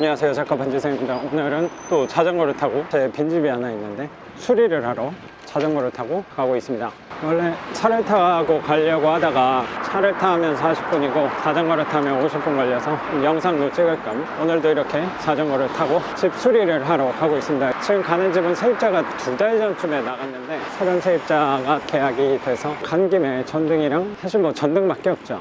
안녕하세요, 작가 반지성입니다. 오늘은 또 자전거를 타고 제 빈집이 하나 있는데 수리를 하러 자전거를 타고 가고 있습니다. 원래 차를 타고 가려고 하다가 차를 타면 40분이고 자전거를 타면 50분 걸려서 영상도 찍을 겸 오늘도 이렇게 자전거를 타고 집 수리를 하러 가고 있습니다. 지금 가는 집은 세입자가 2달 전쯤에 나갔는데 새로운 세입자가 계약이 돼서 간 김에 전등이랑 사실 뭐 전등밖에 없죠.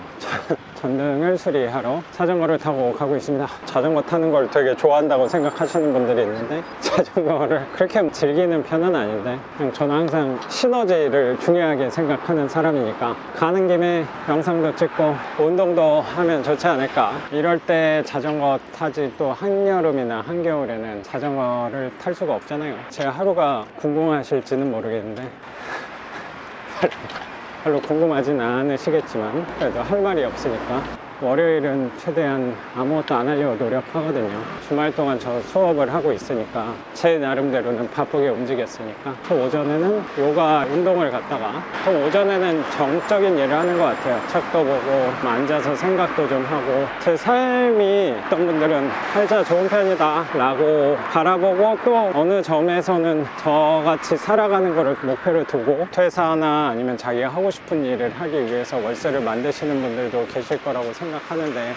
전등을 수리하러 자전거를 타고 가고 있습니다. 자전거 타는 걸 되게 좋아한다고 생각하시는 분들이 있는데 자전거를 그렇게 즐기는 편은 아닌데 그냥 저는 항상 시너지를 중요하게 생각하는 사람이니까 가는 김에 영상도 찍고 운동도 하면 좋지 않을까. 이럴 때 자전거 타지 또 한여름이나 한겨울에는 자전거를 탈 수가 없잖아요. 제가 하루가 궁금하실지는 모르겠는데 별로 궁금하진 않으시겠지만 그래도 할 말이 없으니까 월요일은 최대한 아무것도 안 하려고 노력하거든요. 주말 동안 저 수업을 하고 있으니까 제 나름대로는 바쁘게 움직였으니까 또 오전에는 요가 운동을 갔다가 또 오전에는 정적인 일을 하는 것 같아요. 책도 보고 앉아서 생각도 좀 하고 제 삶이 어떤 분들은 살자 좋은 편이다 라고 바라보고 또 어느 점에서는 저같이 살아가는 거를 목표를 두고 퇴사나 아니면 자기가 하고 싶은 일을 하기 위해서 월세를 만드시는 분들도 계실 거라고 생각하는데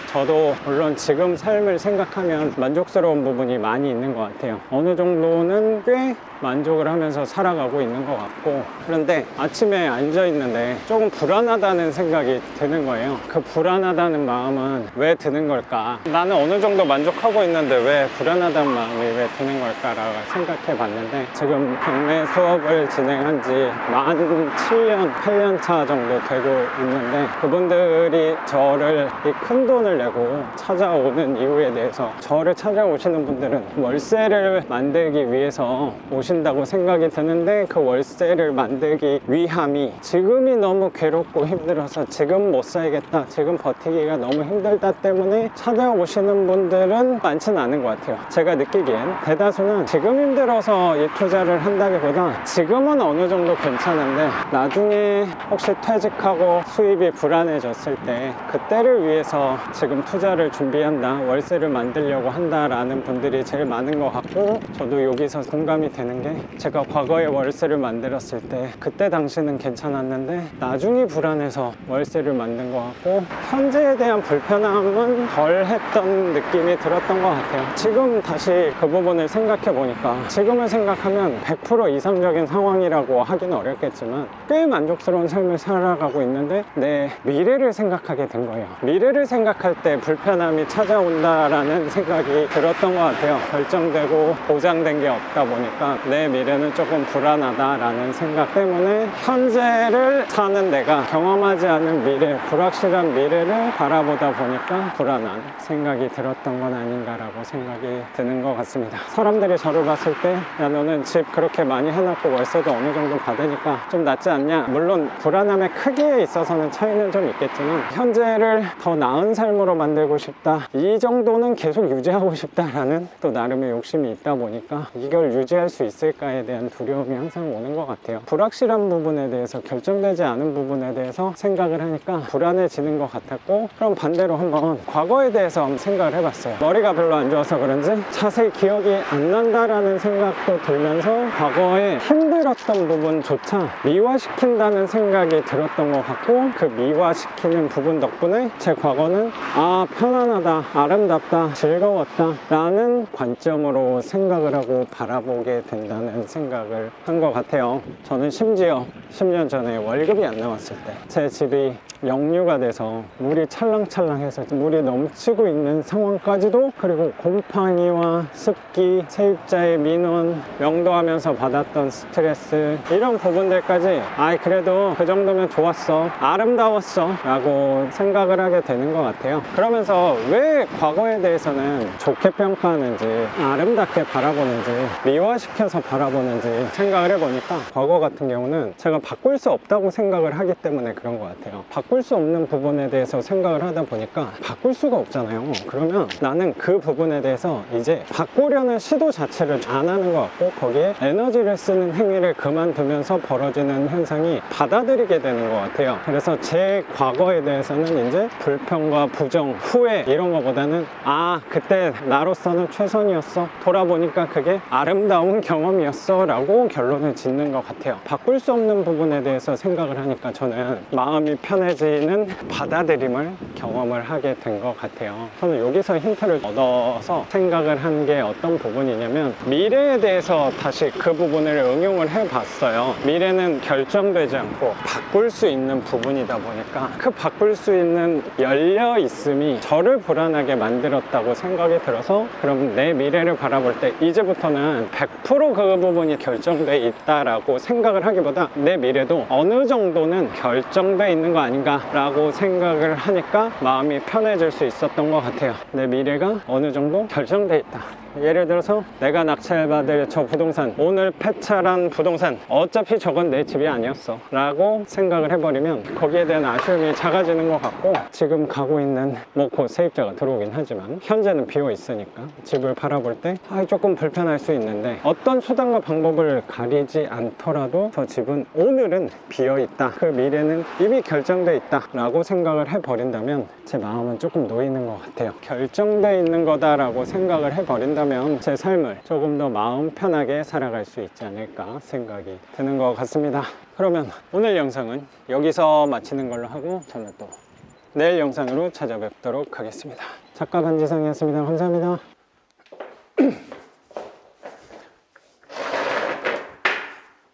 저도 물론 지금 삶을 생각하면 만족스러운 부분이 많이 있는 것 같아요. 어느 정도는 꽤 만족을 하면서 살아가고 있는 것 같고 그런데 아침에 앉아 있는데 조금 불안하다는 생각이 드는 거예요. 그 불안하다는 마음은 왜 드는 걸까? 나는 어느 정도 만족하고 있는데 왜 불안하다는 마음이 왜 드는 걸까라고 생각해 봤는데 지금 경매 수업을 진행한 지 만 7년, 8년 차 정도 되고 있는데 그분들이 저를 이 큰 돈을 내고 찾아오는 이유에 대해서 저를 찾아오시는 분들은 월세를 만들기 위해서 오신다고 생각이 드는데 그 월세를 만들기 위함이 지금이 너무 괴롭고 힘들어서 지금 못 살겠다, 지금 버티기가 너무 힘들다 때문에 찾아오시는 분들은 많지는 않은 것 같아요. 제가 느끼기엔 대다수는 지금 힘들어서 이 투자를 한다기보다 지금은 어느 정도 괜찮은데 나중에 혹시 퇴직하고 수입이 불안해졌을 때 그때를 위해서 지금 투자를 준비한다, 월세를 만들려고 한다라는 분들이 제일 많은 것 같고 저도 여기서 공감이 되는 게 제가 과거에 월세를 만들었을 때 그때 당시는 괜찮았는데 나중이 불안해서 월세를 만든 것 같고 현재에 대한 불편함은 덜 했던 느낌이 들었던 것 같아요. 지금 다시 그 부분을 생각해 보니까 지금을 생각하면 100% 이상적인 상황이라고 하긴 어렵겠지만 꽤 만족스러운 삶을 살아가고 있는데 내 미래를 생각하게 된 거예요. 미래를 생각할 때 불편함이 찾아온다라는 생각이 들었던 것 같아요. 결정되고 보장된 게 없다 보니까 내 미래는 조금 불안하다라는 생각 때문에 현재를 사는 내가 경험하지 않은 미래, 불확실한 미래를 바라보다 보니까 불안한 생각이 들었던 건 아닌가라고 생각이 드는 것 같습니다. 사람들이 저를 봤을 때 야, 너는 집 그렇게 많이 해놨고 월세도 어느 정도 받으니까 좀 낫지 않냐? 물론 불안함의 크기에 있어서는 차이는 좀 있겠지만 현재를 더 나은 삶으로 만들고 싶다, 이 정도는 계속 유지하고 싶다라는 또 나름의 욕심이 있다 보니까 이걸 유지할 수 있을까에 대한 두려움이 항상 오는 것 같아요. 불확실한 부분에 대해서, 결정되지 않은 부분에 대해서 생각을 하니까 불안해지는 것 같았고 그럼 반대로 한번 과거에 대해서 한번 생각을 해봤어요. 머리가 별로 안 좋아서 그런지 자세히 기억이 안 난다라는 생각도 들면서 과거에 힘들었던 부분조차 미화시킨다는 생각이 들었던 것 같고 그 미화시키는 부분 덕분에 제 과거는 편안하다, 아름답다, 즐거웠다 라는 관점으로 생각을 하고 바라보게 된다는 생각을 한 것 같아요. 저는 심지어 10년 전에 월급이 안 나왔을 때 제 집이 역류가 돼서 물이 찰랑찰랑해서 물이 넘치고 있는 상황까지도, 그리고 곰팡이와 습기, 세입자의 민원, 명도하면서 받았던 스트레스, 이런 부분들까지 그래도 그 정도면 좋았어, 아름다웠어 라고 생각을 하게 되는 것 같아요. 그러면서 왜 과거에 대해서는 좋게 평가하는지, 아름답게 바라보는지, 미화시켜서 바라보는지 생각을 해보니까 과거 같은 경우는 제가 바꿀 수 없다고 생각을 하기 때문에 그런 것 같아요. 바꿀 수 없는 부분에 대해서 생각을 하다 보니까 바꿀 수가 없잖아요. 그러면 나는 그 부분에 대해서 이제 바꾸려는 시도 자체를 안 하는 것 같고, 거기에 에너지를 쓰는 행위를 그만두면서 벌어지는 현상이 받아들이게 되는 것 같아요. 그래서 제 과거에 대해서는 이제 불평과 부정, 후회 이런 것보다는 그때 나로서는 최선이었어, 돌아보니까 그게 아름다운 경험이었어 라고 결론을 짓는 것 같아요. 바꿀 수 없는 부분에 대해서 생각을 하니까 저는 마음이 편해지는 받아들임을 경험을 하게 된 것 같아요. 저는 여기서 힌트를 얻어서 생각을 한 게 어떤 부분이냐면, 미래에 대해서 다시 그 부분을 응용을 해봤어요. 미래는 결정되지 않고 바꿀 수 있는 부분이다 보니까 그 바꿀 수 있는 열려 있음이 저를 불안하게 만들었다고 생각이 들어서, 그럼 내 미래를 바라볼 때 이제부터는 100% 그 부분이 결정돼 있다라고 생각을 하기보다 내 미래도 어느 정도는 결정돼 있는 거 아닌가 라고 생각을 하니까 마음이 편해질 수 있었던 것 같아요. 내 미래가 어느 정도 결정돼 있다. 예를 들어서 내가 낙찰받을 저 부동산, 오늘 폐차한 부동산, 어차피 저건 내 집이 아니었어 라고 생각을 해버리면 거기에 대한 아쉬움이 작아지는 것 같고, 지금 가고 있는 곧 세입자가 들어오긴 하지만 현재는 비어 있으니까 집을 바라볼 때 조금 불편할 수 있는데, 어떤 수단과 방법을 가리지 않더라도 저 집은 오늘은 비어 있다, 그 미래는 이미 결정돼 있다 라고 생각을 해버린다면 제 마음은 조금 놓이는 것 같아요. 결정돼 있는 거다라고 생각을 해버린다면 제 삶을 조금 더 마음 편하게 살아갈 수 있지 않을까 생각이 드는 것 같습니다. 그러면 오늘 영상은 여기서 마치는 걸로 하고, 저는 또 내일 영상으로 찾아뵙도록 하겠습니다. 작가 반지성이었습니다. 감사합니다.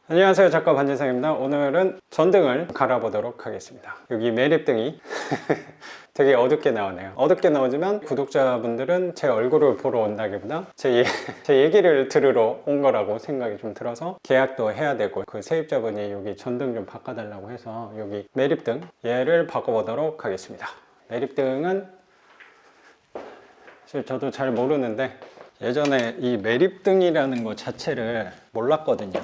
안녕하세요, 작가 반지성입니다. 오늘은 전등을 갈아보도록 하겠습니다. 여기 매립등이 되게 어둡게 나오네요. 어둡게 나오지만 구독자분들은 제 얼굴을 보러 온다기보다 제 얘기를 들으러 온 거라고 생각이 좀 들어서, 계약도 해야 되고 그 세입자분이 여기 전등 좀 바꿔달라고 해서 여기 매립등 얘를 바꿔보도록 하겠습니다. 매립등은 사실 저도 잘 모르는데, 예전에 이 매립등이라는 것 자체를 몰랐거든요.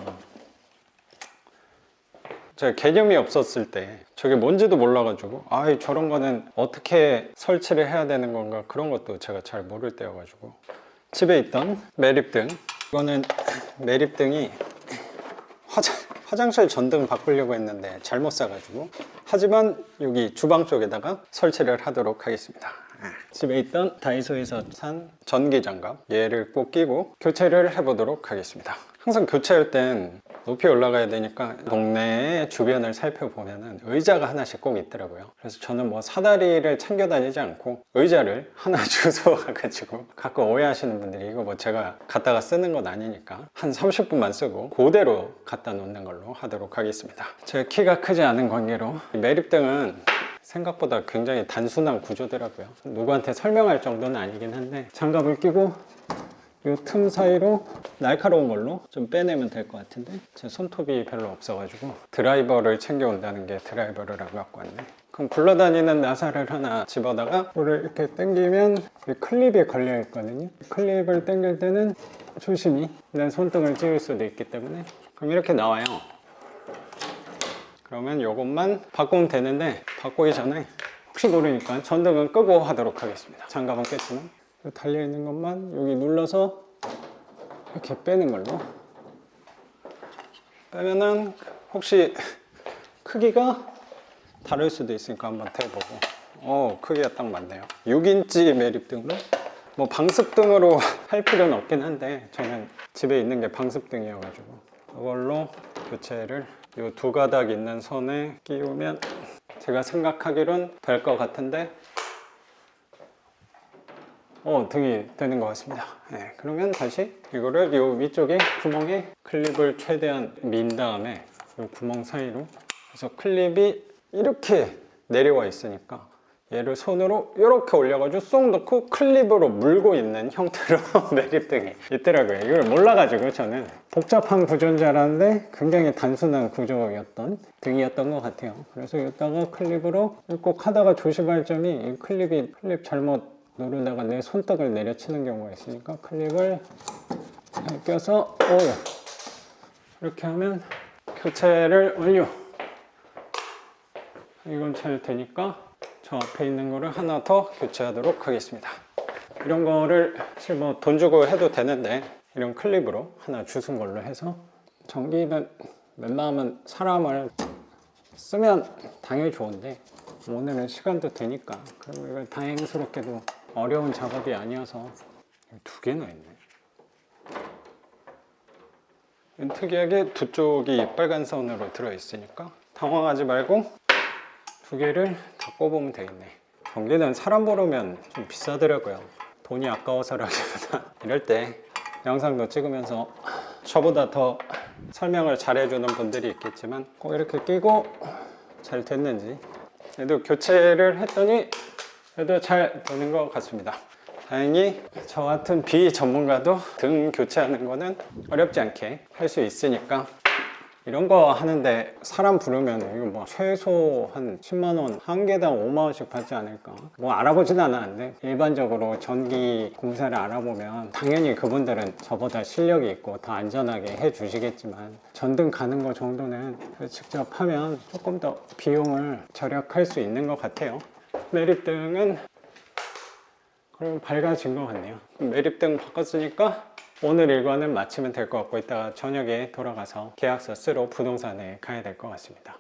제가 개념이 없었을 때 저게 뭔지도 몰라가지고 저런 거는 어떻게 설치를 해야 되는 건가, 그런 것도 제가 잘 모를 때여가지고 집에 있던 매립등, 이거는 매립등이 화장실 전등 바꾸려고 했는데 잘못 사가지고, 하지만 여기 주방 쪽에다가 설치를 하도록 하겠습니다. 집에 있던 다이소에서 산 전기장갑, 얘를 꼭 끼고 교체를 해보도록 하겠습니다. 항상 교체할 땐 높이 올라가야 되니까 동네 주변을 살펴보면 의자가 하나씩 꼭 있더라고요. 그래서 저는 사다리를 챙겨 다니지 않고 의자를 하나 주워 와가지고, 가끔 오해하시는 분들이 이거 제가 갖다가 쓰는 건 아니니까 한 30분만 쓰고 그대로 갖다 놓는 걸로 하도록 하겠습니다. 제가 키가 크지 않은 관계로 매립등은 생각보다 굉장히 단순한 구조더라고요. 누구한테 설명할 정도는 아니긴 한데, 장갑을 끼고 이 틈 사이로 날카로운 걸로 좀 빼내면 될 것 같은데, 제 손톱이 별로 없어가지고 드라이버를 챙겨온다는 게 드라이버를 안 갖고 왔네. 그럼 굴러다니는 나사를 하나 집어다가 이거를 이렇게 당기면 클립이 걸려 있거든요. 클립을 당길 때는 조심히 내 손등을 찌를 수도 있기 때문에, 그럼 이렇게 나와요. 그러면 이것만 바꾸면 되는데, 바꾸기 전에 혹시 모르니까 전등은 끄고 하도록 하겠습니다. 장갑은 깼지만 달려있는 것만 여기 눌러서 이렇게 빼는 걸로 빼면은, 혹시 크기가 다를 수도 있으니까 한번 대보고, 크기가 딱 맞네요. 6인치 매립등으로, 방습등으로 할 필요는 없긴 한데 저는 집에 있는 게 방습등이어가지고 이걸로 교체를 이 두 가닥 있는 선에 끼우면 제가 생각하기론 될 것 같은데, 등이 되는 것 같습니다. 그러면 다시 이거를 이 위쪽에 구멍에 클립을 최대한 민 다음에 이 구멍 사이로, 그래서 클립이 이렇게 내려와 있으니까 얘를 손으로 이렇게 올려가지고 쏙 넣고 클립으로 물고 있는 형태로 매립등이 있더라고요. 이걸 몰라가지고 저는 복잡한 구조인 줄 알았는데 굉장히 단순한 구조였던 등이었던 것 같아요. 그래서 이따가 클립으로 꼭 하다가 조심할 점이, 이 클립 잘못 누르다가 내 손등을 내려치는 경우가 있으니까 클립을 잘 껴서 이렇게 하면 교체를 완료. 이건 잘 되니까 저 앞에 있는 거를 하나 더 교체하도록 하겠습니다. 이런 거를 사실 뭐 돈 주고 해도 되는데 이런 클립으로 하나 주순 걸로 해서, 전기는 웬만하면 사람을 쓰면 당연히 좋은데 오늘은 시간도 되니까, 그리고 이거 다행스럽게도 어려운 작업이 아니어서 두 개나 있네. 특이하게 두 쪽이 빨간 선으로 들어있으니까 당황하지 말고 두 개를 다 꼽으면 되겠네. 전기는 사람 부르면 좀 비싸더라고요. 돈이 아까워서라기보다 이럴 때 영상도 찍으면서 저보다 더 설명을 잘해주는 분들이 있겠지만 꼭 이렇게 끼고 잘 됐는지, 그래도 교체를 했더니 그래도 잘 되는 것 같습니다. 다행히 저 같은 비전문가도 등 교체하는 거는 어렵지 않게 할 수 있으니까, 이런 거 하는데 사람 부르면 이거 뭐 최소 한 10만원, 한 개당 5만원씩 받지 않을까. 뭐 알아보진 않았는데 일반적으로 전기 공사를 알아보면 당연히 그분들은 저보다 실력이 있고 더 안전하게 해 주시겠지만, 전등 가는 거 정도는 직접 하면 조금 더 비용을 절약할 수 있는 것 같아요. 매립등은 그럼 밝아진 것 같네요. 매립등 바꿨으니까 오늘 일과는 마치면 될 것 같고, 이따가 저녁에 돌아가서 계약서 쓰러 부동산에 가야 될 것 같습니다.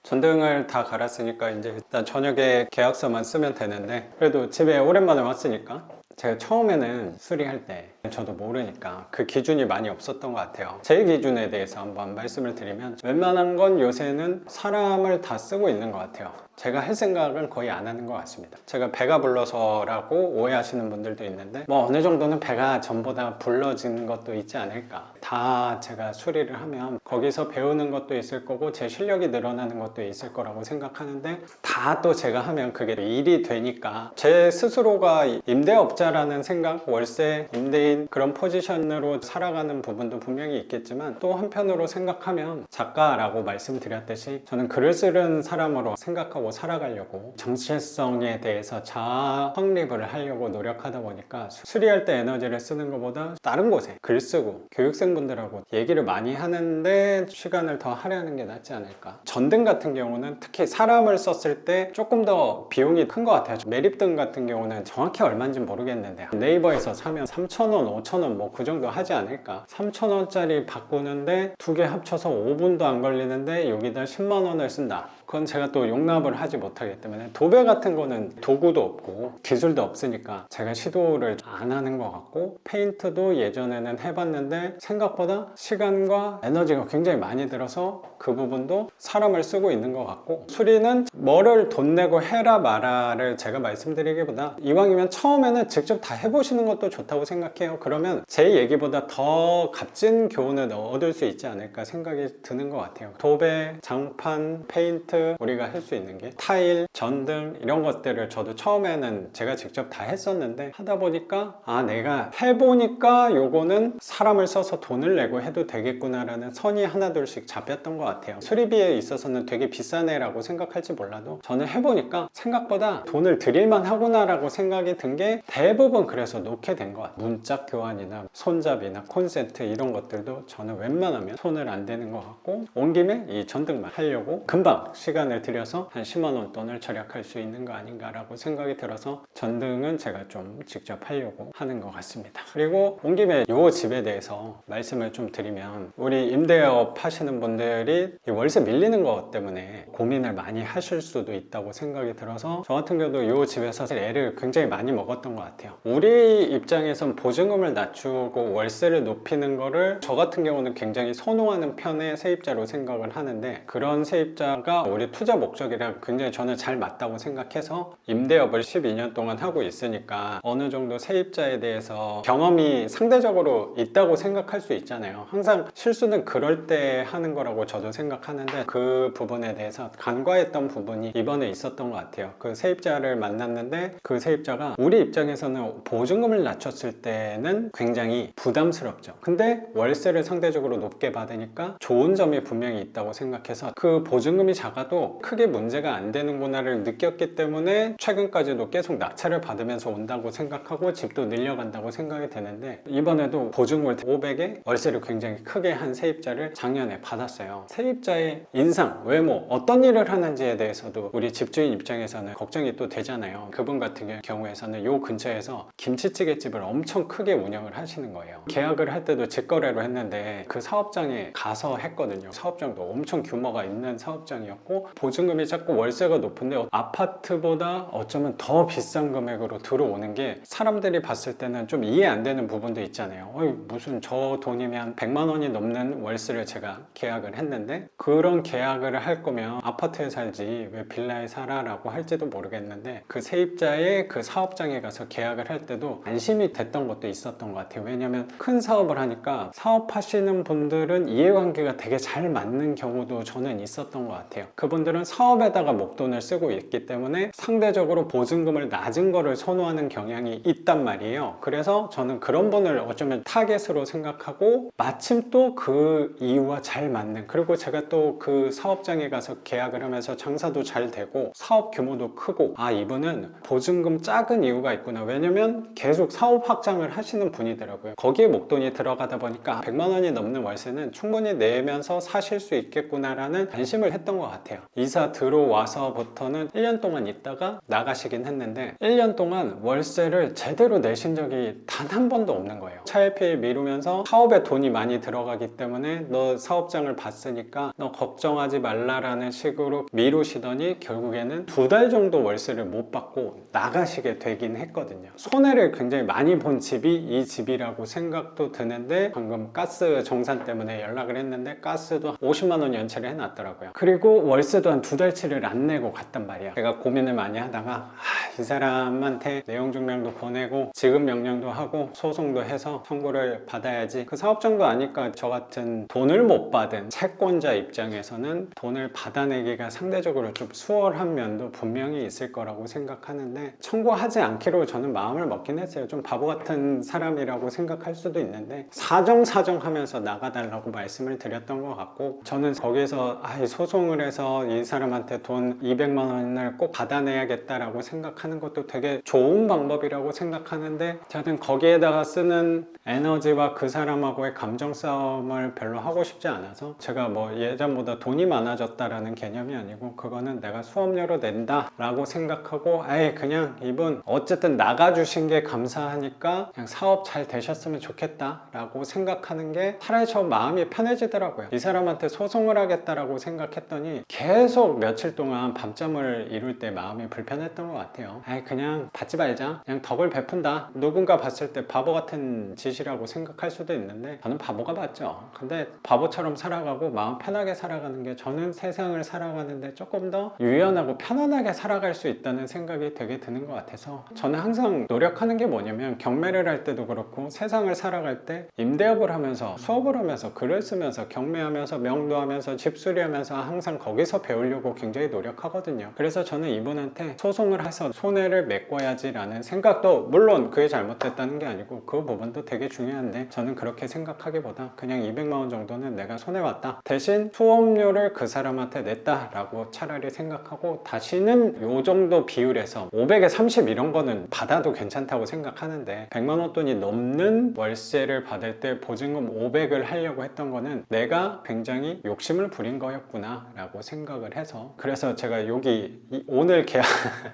전등을 다 갈았으니까 이제 일단 저녁에 계약서만 쓰면 되는데, 그래도 집에 오랜만에 왔으니까, 제가 처음에는 수리할 때 저도 모르니까 그 기준이 많이 없었던 것 같아요. 제 기준에 대해서 한번 말씀을 드리면, 웬만한 건 요새는 사람을 다 쓰고 있는 것 같아요. 제가 할 생각은 거의 안 하는 것 같습니다. 제가 배가 불러서라고 오해하시는 분들도 있는데, 뭐 어느 정도는 배가 전보다 불러지는 것도 있지 않을까. 다 제가 수리를 하면 거기서 배우는 것도 있을 거고 제 실력이 늘어나는 것도 있을 거라고 생각하는데, 다 또 제가 하면 그게 일이 되니까 제 스스로가 임대업자라는 생각, 월세, 임대인 그런 포지션으로 살아가는 부분도 분명히 있겠지만, 또 한편으로 생각하면 작가라고 말씀드렸듯이 저는 글을 쓰는 사람으로 생각하고 살아가려고 정체성에 대해서 자아 확립을 하려고 노력하다 보니까, 수리할 때 에너지를 쓰는 것보다 다른 곳에 글 쓰고 교육생분들하고 얘기를 많이 하는데 시간을 더 할애하는 게 낫지 않을까. 전등 같은 경우는 특히 사람을 썼을 때 조금 더 비용이 큰 것 같아요. 매립등 같은 경우는 정확히 얼마인지 모르겠는데 네이버에서 사면 3,000원, 5,000원 뭐 그 정도 하지 않을까. 3,000원짜리 바꾸는데 두 개 합쳐서 5분도 안 걸리는데 여기다 10만 원을 쓴다. 그건 제가 또 용납을 하지 못하기 때문에, 도배 같은 거는 도구도 없고 기술도 없으니까 제가 시도를 안 하는 것 같고, 페인트도 예전에는 해봤는데 생각보다 시간과 에너지가 굉장히 많이 들어서 그 부분도 사람을 쓰고 있는 것 같고, 수리는 뭐를 돈 내고 해라 마라를 제가 말씀드리기보다 이왕이면 처음에는 직접 다 해보시는 것도 좋다고 생각해요. 그러면 제 얘기보다 더 값진 교훈을 얻을 수 있지 않을까 생각이 드는 것 같아요. 도배, 장판, 페인트, 우리가 할 수 있는 게 타일, 전등 이런 것들을 저도 처음에는 제가 직접 다 했었는데, 하다 보니까 내가 해보니까 요거는 사람을 써서 돈을 내고 해도 되겠구나 라는 선이 하나둘씩 잡혔던 것 같아요. 수리비에 있어서는 되게 비싸네 라고 생각할지 몰라도 저는 해보니까 생각보다 돈을 들일만 하구나 라고 생각이 든 게 대부분 그래서 놓게 된 것 같아요. 문짝 교환이나 손잡이나 콘센트 이런 것들도 저는 웬만하면 손을 안 대는 것 같고, 온 김에 이 전등만 하려고 금방 시간을 들여서 한 10만원 돈을 절약할 수 있는 거 아닌가 라고 생각이 들어서 전등은 제가 좀 직접 하려고 하는 것 같습니다. 그리고 온 김에 이 집에 대해서 말씀을 좀 드리면, 우리 임대업 하시는 분들이 월세 밀리는 것 때문에 고민을 많이 하실 수도 있다고 생각이 들어서, 저 같은 경우도 이 집에서 애를 굉장히 많이 먹었던 것 같아요. 우리 입장에선 보증금을 낮추고 월세를 높이는 거를 저 같은 경우는 굉장히 선호하는 편의 세입자로 생각을 하는데, 그런 세입자가 우리 투자 목적이랑 굉장히 저는 잘 맞다고 생각해서 임대업을 12년 동안 하고 있으니까 어느 정도 세입자에 대해서 경험이 상대적으로 있다고 생각할 수 있잖아요. 항상 실수는 그럴 때 하는 거라고 저도 생각하는데, 그 부분에 대해서 간과했던 부분이 이번에 있었던 것 같아요. 그 세입자를 만났는데 그 세입자가 우리 입장에서는 보증금을 낮췄을 때는 굉장히 부담스럽죠. 근데 월세를 상대적으로 높게 받으니까 좋은 점이 분명히 있다고 생각해서, 그 보증금이 작아도 크게 문제가 이해가 안 되는구나를 느꼈기 때문에 최근까지도 계속 낙찰을 받으면서 온다고 생각하고 집도 늘려간다고 생각이 되는데, 이번에도 보증금 500에 월세를 굉장히 크게 한 세입자를 작년에 받았어요. 세입자의 인상, 외모, 어떤 일을 하는지에 대해서도 우리 집주인 입장에서는 걱정이 또 되잖아요. 그분 같은 경우에서는 요 근처에서 김치찌개집을 엄청 크게 운영을 하시는 거예요. 계약을 할 때도 직거래로 했는데 그 사업장에 가서 했거든요. 사업장도 엄청 규모가 있는 사업장이었고, 보증금이 자꾸 월세가 높은데 아파트보다 어쩌면 더 비싼 금액으로 들어오는 게 사람들이 봤을 때는 좀 이해 안 되는 부분도 있잖아요. 무슨 저 돈이면 100만 원이 넘는 월세를 제가 계약을 했는데, 그런 계약을 할 거면 아파트에 살지 왜 빌라에 살아라고 할지도 모르겠는데, 그 세입자의 그 사업장에 가서 계약을 할 때도 안심이 됐던 것도 있었던 것 같아요. 왜냐면 큰 사업을 하니까 사업하시는 분들은 이해관계가 되게 잘 맞는 경우도 저는 있었던 것 같아요. 그분들은 사업에다가 목돈을 쓰고 있기 때문에 상대적으로 보증금을 낮은 거를 선호하는 경향이 있단 말이에요. 그래서 저는 그런 분을 어쩌면 타겟으로 생각하고, 마침 또 그 이유와 잘 맞는, 그리고 제가 또 그 사업장에 가서 계약을 하면서 장사도 잘 되고 사업 규모도 크고, 아, 이분은 보증금 작은 이유가 있구나. 왜냐면 계속 사업 확장을 하시는 분이더라고요. 거기에 목돈이 들어가다 보니까 100만 원이 넘는 월세는 충분히 내면서 사실 수 있겠구나라는 안심을 했던 것 같아요. 이사 들어와서부터는 1년 동안 있다가 나가시긴 했는데, 1년 동안 월세를 제대로 내신 적이 단 한 번도 없는 거예요. 차일피일 미루면서 사업에 돈이 많이 들어가기 때문에 너 사업장을 봤으니까 너 걱정하지 말라라는 식으로 미루시더니 결국에는 2달 정도 월세를 못 받고 나가시게 되긴 했거든요. 손해를 굉장히 많이 본 집이 이 집이라고 생각도 드는데, 방금 가스 정산 때문에 연락을 했는데 가스도 50만 원 연체를 해놨더라고요. 그리고 월세도 한 2달치를 안 내고 갔단 말이야. 제가 고민을 많이 하다가 이 사람한테 내용 증명도 보내고 지급 명령도 하고 소송도 해서 청구를 받아야지. 그 사업장도 아니까 저 같은 돈을 못 받은 채권자 입장에서는 돈을 받아내기가 상대적으로 좀 수월한 면도 분명히 있을 거라고 생각하는데, 청구하지 않기로 저는 마음을 먹긴 했어요. 좀 바보 같은 사람이라고 생각할 수도 있는데 사정하면서 나가달라고 말씀을 드렸던 것 같고, 저는 거기서 소송을 해서 이 사람한테 돈 200만 원을 꼭 받아내야겠다라고 생각하는 것도 되게 좋은 방법이라고 생각하는데, 저는 거기에다가 쓰는 에너지와 그 사람하고의 감정 싸움을 별로 하고 싶지 않아서, 제가 뭐 예전보다 돈이 많아졌다라는 개념이 아니고 그거는 내가 수업료로 낸다 라고 생각하고, 그냥 이분 어쨌든 나가주신 게 감사하니까 그냥 사업 잘 되셨으면 좋겠다 라고 생각하는 게 차라리 저 마음이 편해지더라고요. 이 사람한테 소송을 하겠다라고 생각했더니 계속 며칠 동안 밤잠을 이룰 때 마음이 불편했던 것 같아요. 그냥 받지 말자, 그냥 덕을 베푼다. 누군가 봤을 때 바보 같은 짓이라고 생각할 수도 있는데 저는 바보가 맞죠. 근데 바보처럼 살아가고 마음 편하게 살아가는 게, 저는 세상을 살아가는데 조금 더 유연하고 편안하게 살아갈 수 있다는 생각이 되게 드는 것 같아서, 저는 항상 노력하는 게 뭐냐면, 경매를 할 때도 그렇고 세상을 살아갈 때 임대업을 하면서 수업을 하면서 글을 쓰면서 경매하면서 명도하면서 집수리하면서 항상 거기서 배우려고 굉장히 노력하거든요. 그래서 저는 이분한테 소송을 해서 손해를 메꿔야지 라는 생각도, 물론 그게 잘못됐다는 게 아니고 그 부분도 되게 중요한데, 저는 그렇게 생각하기보다 그냥 200만 원 정도는 내가 손해봤다, 대신 수업료를 그 사람한테 냈다 라고 차라리 생각하고, 다시는 요 정도 비율에서 500에 30 이런 거는 받아도 괜찮다고 생각하는데, 100만 원 돈이 넘는 월세를 받을 때 보증금 500을 하려고 했던 거는 내가 굉장히 욕심을 부린 거였구나 라고 생각을 해서, 그래서 제가 여기 오늘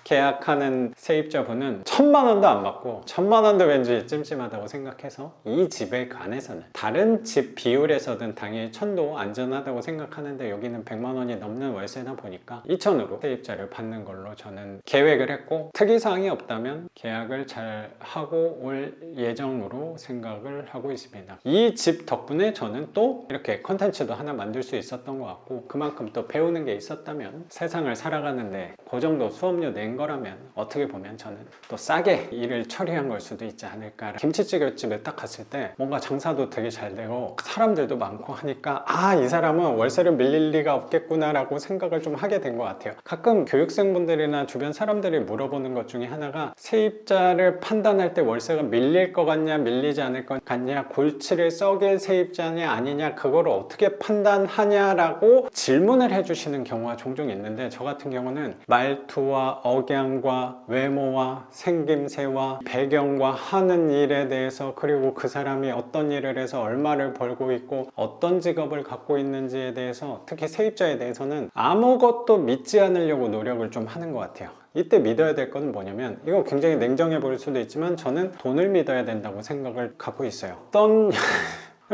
계약하는 세입자분은 1000만 원도 안 받고 1000만 원도 왠지 찜찜하다고 생각해서, 이 집에 관해서는 다른 집 비율에서든 당연히 1000도 안전하다고 생각하는데, 여기는 100만 원이 넘는 월세다 보니까 2000으로 세입자를 받는 걸로 저는 계획을 했고, 특이사항이 없다면 계약을 잘 하고 올 예정으로 생각을 하고 있습니다. 이 집 덕분에 저는 또 이렇게 컨텐츠도 하나 만들 수 있었던 것 같고, 그만큼 또 배우는 게 있었다면, 세상을 살아가는데 그 정도 수업료 낸 거라면 어떻게 보면 저는 또 싸게 일을 처리한 걸 수도 있지 않을까. 김치찌개집에 딱 갔을 때 뭔가 장사도 되게 잘 되고 사람들도 많고 하니까, 이 사람은 월세를 밀릴 리가 없겠구나 라고 생각을 좀 하게 된 것 같아요. 가끔 교육생분들이나 주변 사람들이 물어보는 것 중에 하나가, 세입자를 판단할 때 월세가 밀릴 것 같냐 밀리지 않을 것 같냐, 골치를 썩일 세입자냐 아니냐, 그거를 어떻게 판단하냐라고 질문을 해주시는 경우가 종종 있는데, 있는데, 저 같은 경우는 말투와 억양과 외모와 생김새와 배경과 하는 일에 대해서, 그리고 그 사람이 어떤 일을 해서 얼마를 벌고 있고 어떤 직업을 갖고 있는지에 대해서, 특히 세입자에 대해서는 아무것도 믿지 않으려고 노력을 좀 하는 것 같아요. 이때 믿어야 될 건 뭐냐면, 이거 굉장히 냉정해 보일 수도 있지만 저는 돈을 믿어야 된다고 생각을 갖고 있어요. 어떤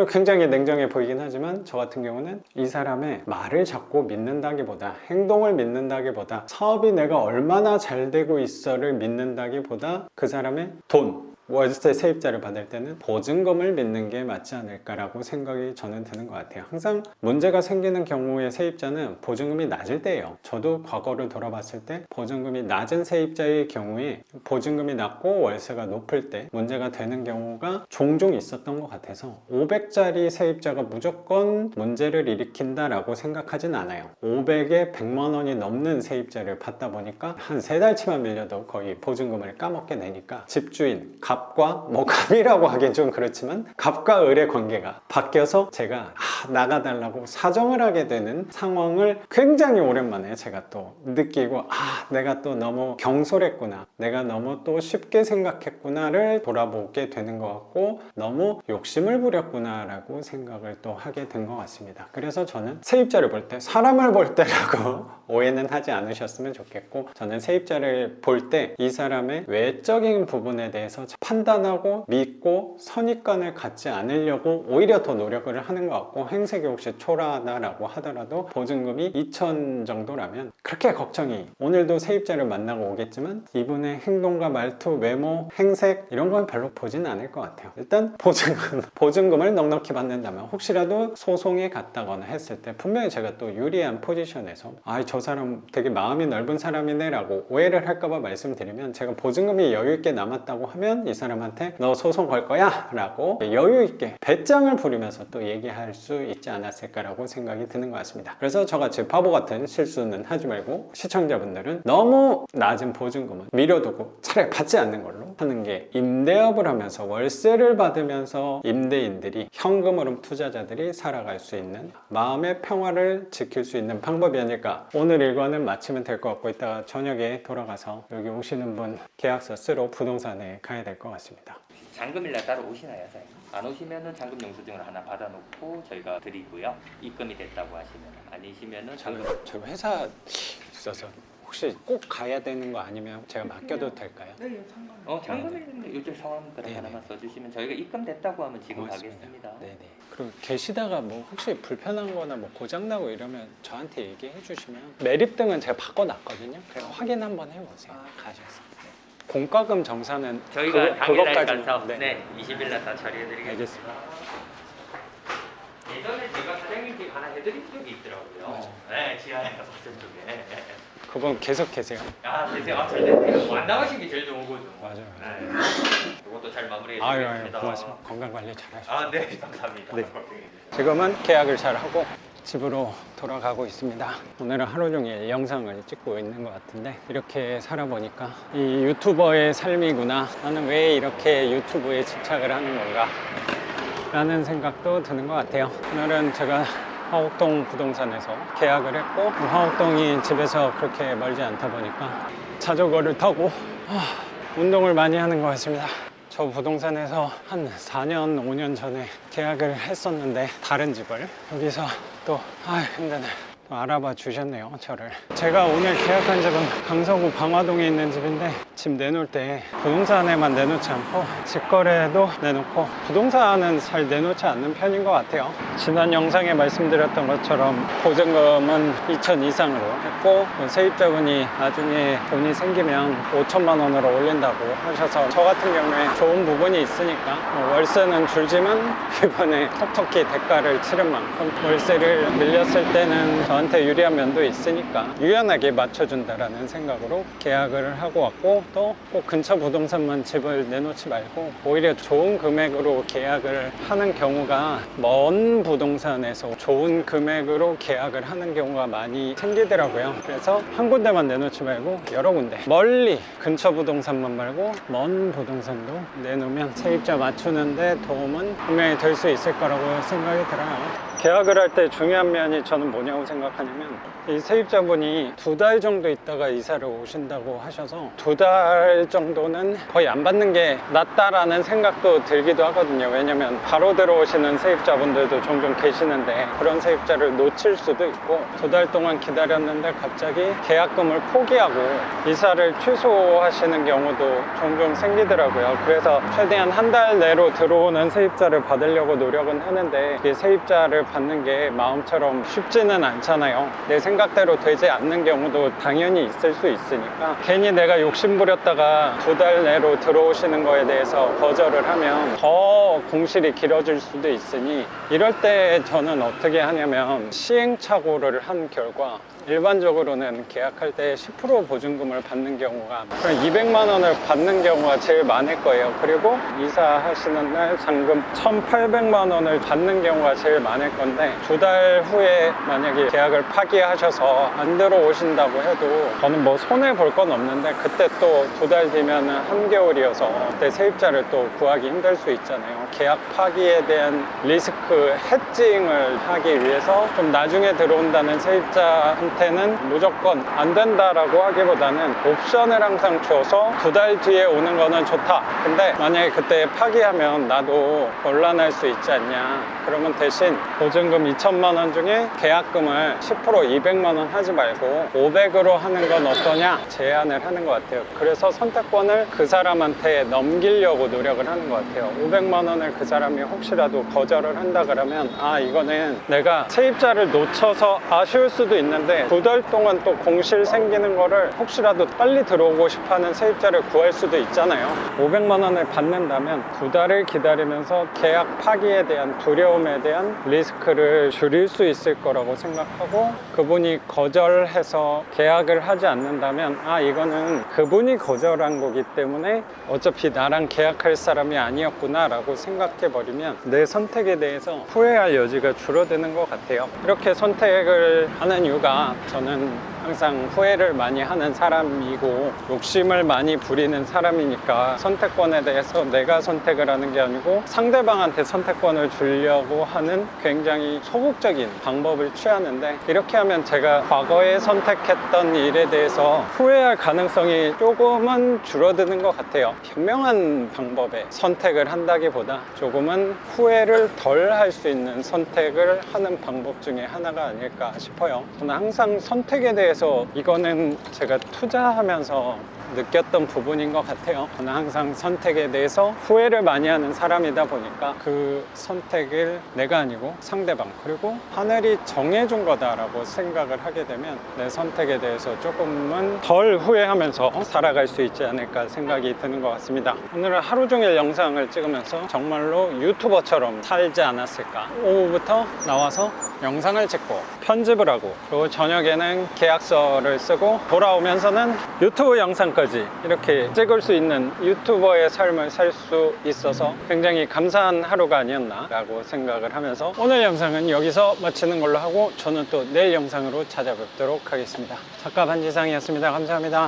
굉장히 냉정해 보이긴 하지만, 저 같은 경우는 이 사람의 말을 자꾸 믿는다기보다, 행동을 믿는다기보다, 사업이 내가 얼마나 잘 되고 있어를 믿는다기보다, 그 사람의 돈, 월세 세입자를 받을 때는 보증금을 믿는 게 맞지 않을까라고 생각이 저는 드는 것 같아요. 항상 문제가 생기는 경우에 세입자는 보증금이 낮을 때예요. 저도 과거를 돌아봤을 때 보증금이 낮은 세입자의 경우에 보증금이 낮고 월세가 높을 때 문제가 되는 경우가 종종 있었던 것 같아서, 500짜리 세입자가 무조건 문제를 일으킨다라고 생각하진 않아요. 500에 100만 원이 넘는 세입자를 받다 보니까 한 3달치만 밀려도 거의 보증금을 까먹게 되니까, 집주인, 갑과, 갑이라고 하긴 좀 그렇지만 갑과 을의 관계가 바뀌어서 제가 나가달라고 사정을 하게 되는 상황을 굉장히 오랜만에 제가 또 느끼고, 내가 또 너무 경솔했구나, 내가 너무 또 쉽게 생각했구나를 돌아보게 되는 것 같고, 너무 욕심을 부렸구나 라고 생각을 또 하게 된 것 같습니다. 그래서 저는 세입자를 볼 때, 사람을 볼 때라고 오해는 하지 않으셨으면 좋겠고, 저는 세입자를 볼 때 이 사람의 외적인 부분에 대해서 판단하고 믿고 선입관을 갖지 않으려고 오히려 더 노력을 하는 것 같고, 행색이 혹시 초라하다라고 하더라도 보증금이 2천 정도라면 그렇게 걱정이, 오늘도 세입자를 만나고 오겠지만 이분의 행동과 말투, 외모, 행색 이런 건 별로 보진 않을 것 같아요. 일단 보증금을 넉넉히 받는다면 혹시라도 소송에 갔다거나 했을 때 분명히 제가 또 유리한 포지션에서, 저 사람 되게 마음이 넓은 사람이네 라고 오해를 할까봐 말씀드리면, 제가 보증금이 여유 있게 남았다고 하면 이 사람한테 너 소송 걸 거야? 라고 여유 있게 배짱을 부리면서 또 얘기할 수 있지 않았을까라고 생각이 드는 것 같습니다. 그래서 저같이 바보 같은 실수는 하지 말고, 시청자분들은 너무 낮은 보증금은 미뤄두고 차라리 받지 않는 걸로 하는 게, 임대업을 하면서 월세를 받으면서 임대인들이, 현금흐름 투자자들이 살아갈 수 있는, 마음의 평화를 지킬 수 있는 방법이 아닐까. 오늘 일과는 마치면 될 것 같고, 이따가 저녁에 돌아가서 여기 오시는 분 계약서 쓰러 부동산에 가야 될 것 같습니다. 잔금일날 따로 오시나요, 사장님? 안 오시면은 잔금 영수증을 하나 받아놓고 저희가 드리고요. 입금이 됐다고 하시면, 아니시면은 저 회사 있어서 혹시 꼭 가야 되는 거 아니면 제가 맡겨도 될까요? 네, 상관없어요. 잔금일 요즘 상황들 네네. 하나만 써주시면 저희가 입금됐다고 하면 지금 고맙습니다. 가겠습니다. 네네. 그리고 계시다가 혹시 불편한 거나 고장나고 이러면 저한테 얘기해 주시면, 매립등은 제가 바꿔놨거든요. 그래서 확인 한번 해보세요. 가셔서. 공과금 정산은 저희가 당일날 그것까지는- 가서 네. 20일날 다 처리해드리겠습니다. 알겠습니다. 예전에 제가 사장님 집 하나 해드린 적이 있더라고요. 맞아요. 네, 지하에 버튼 쪽에. 그분 계속 계세요. 제가 잘 됐네요. 안 나가신 게 제일 좋은 거죠. 맞아요. 네. 이것도 잘 마무리해드리겠습니다. 고맙습니다. 건강 관리 잘하십시오. 네, 감사합니다. 네. 지금은 계약을 잘 하고 집으로 돌아가고 있습니다. 오늘은 하루 종일 영상을 찍고 있는 것 같은데, 이렇게 살아보니까 이 유튜버의 삶이구나, 나는 왜 이렇게 유튜브에 집착을 하는 건가 라는 생각도 드는 것 같아요. 오늘은 제가 화곡동 부동산에서 계약을 했고, 화곡동이 집에서 그렇게 멀지 않다 보니까 자전거를 타고 운동을 많이 하는 것 같습니다. 저 부동산에서 한 4년, 5년 전에 계약을 했었는데, 다른 집을 여기서 또 힘드네. 또 알아봐 주셨네요, 저를. 제가 오늘 계약한 집은 강서구 방화동에 있는 집인데, 집 내놓을 때 부동산에만 내놓지 않고 직거래도 내놓고, 부동산은 잘 내놓지 않는 편인 것 같아요. 지난 영상에 말씀드렸던 것처럼 보증금은 2천 이상으로 했고, 세입자분이 나중에 돈이 생기면 5천만 원으로 올린다고 하셔서, 저 같은 경우에 좋은 부분이 있으니까 월세는 줄지만 이번에 톡톡히 대가를 치른 만큼 월세를 밀렸을 때는 저한테 유리한 면도 있으니까 유연하게 맞춰준다라는 생각으로 계약을 하고 왔고, 또 꼭 근처 부동산만 집을 내놓지 말고 오히려 좋은 금액으로 계약을 하는 경우가, 먼 부동산에서 좋은 금액으로 계약을 하는 경우가 많이 생기더라고요. 그래서 한 군데만 내놓지 말고 여러 군데, 멀리 근처 부동산만 말고 먼 부동산도 내놓으면 세입자 맞추는데 도움은 분명히 될 수 있을 거라고 생각이 들어요. 계약을 할 때 중요한 면이 저는 뭐냐고 생각하냐면, 이 세입자분이 2달 정도 있다가 이사를 오신다고 하셔서 2달 정도는 거의 안 받는 게 낫다라는 생각도 들기도 하거든요. 왜냐면 바로 들어오시는 세입자분들도 종종 계시는데 그런 세입자를 놓칠 수도 있고, 2달 동안 기다렸는데 갑자기 계약금을 포기하고 이사를 취소하시는 경우도 종종 생기더라고요. 그래서 최대한 한 달 내로 들어오는 세입자를 받으려고 노력은 하는데, 이게 세입자를 받는 게 마음처럼 쉽지는 않잖아요. 내 생각대로 되지 않는 경우도 당연히 있을 수 있으니까, 괜히 내가 욕심부렸다가 2달 내로 들어오시는 거에 대해서 거절을 하면 더 공실이 길어질 수도 있으니, 이럴 때 저는 어떻게 하냐면 시행착오를 한 결과, 일반적으로는 계약할 때 10% 보증금을 받는 경우가 200만 원을 받는 경우가 제일 많을 거예요. 그리고 이사하시는 날 잔금 1,800만 원을 받는 경우가 제일 많을 건데, 2달 후에 만약에 계약을 파기하셔서 안 들어오신다고 해도 저는 뭐 손해 볼 건 없는데, 그때 또 2달 뒤면 한겨울이어서 그때 세입자를 또 구하기 힘들 수 있잖아요. 계약 파기에 대한 리스크 해칭을 하기 위해서 좀 나중에 들어온다는 세입자한테는 무조건 안 된다라고 하기보다는 옵션을 항상 줘서 2달 뒤에 오는 거는 좋다. 근데 만약에 그때 파기하면 나도 곤란할 수 있지 않냐. 그러면 대신 보증금 2천만 원 중에 계약금을 10% 200만 원 하지 말고 500으로 하는 건 어떠냐 제안을 하는 것 같아요. 그래서 선택권을 그 사람한테 넘기려고 노력을 하는 것 같아요. 500만 원을 그 사람이 혹시라도 거절을 한다 그러면, 아, 이거는 내가 세입자를 놓쳐서 아쉬울 수도 있는데 2달 동안 또 공실 생기는 거를 혹시라도 빨리 들어오고 싶어하는 세입자를 구할 수도 있잖아요. 500만 원을 받는다면 2달을 기다리면서 계약 파기에 대한 두려움에 대한 리스크를 줄일 수 있을 거라고 생각하고, 그분이 거절해서 계약을 하지 않는다면, 아, 이거는 그분이 거절한 거기 때문에 어차피 나랑 계약할 사람이 아니었구나 라고 생각해 버리면 내 선택에 대해서 후회할 여지가 줄어드는 것 같아요. 이렇게 선택을 하는 이유가, 저는 항상 후회를 많이 하는 사람이고 욕심을 많이 부리는 사람이니까, 선택권에 대해서 내가 선택을 하는 게 아니고 상대방한테 선택권을 주려고 하는 굉장히 소극적인 방법을 취하는데, 이렇게 하면 제가 과거에 선택했던 일에 대해서 후회할 가능성이 조금은 줄어드는 것 같아요. 현명한 방법에 선택을 한다기보다 조금은 후회를 덜 할 수 있는 선택을 하는 방법 중에 하나가 아닐까 싶어요. 저는 항상 선택에 대해서, 이거는 제가 투자하면서 느꼈던 부분인 것 같아요. 저는 항상 선택에 대해서 후회를 많이 하는 사람이다 보니까 그 선택을 내가 아니고 상대방, 그리고 하늘이 정해준 거다라고 생각을 하게 되면 내 선택에 대해서 조금은 덜 후회하면서 살아갈 수 있지 않을까 생각이 드는 것 같습니다. 오늘은 하루 종일 영상을 찍으면서 정말로 유튜버처럼 살지 않았을까. 오후부터 나와서 영상을 찍고 편집을 하고, 그리고 저녁에는 계약서를 쓰고, 돌아오면서는 유튜브 영상까지 이렇게 찍을 수 있는 유튜버의 삶을 살 수 있어서 굉장히 감사한 하루가 아니었나 라고 생각을 하면서, 오늘 영상은 여기서 마치는 걸로 하고 저는 또 내일 영상으로 찾아뵙도록 하겠습니다. 작가 반지상이었습니다. 감사합니다.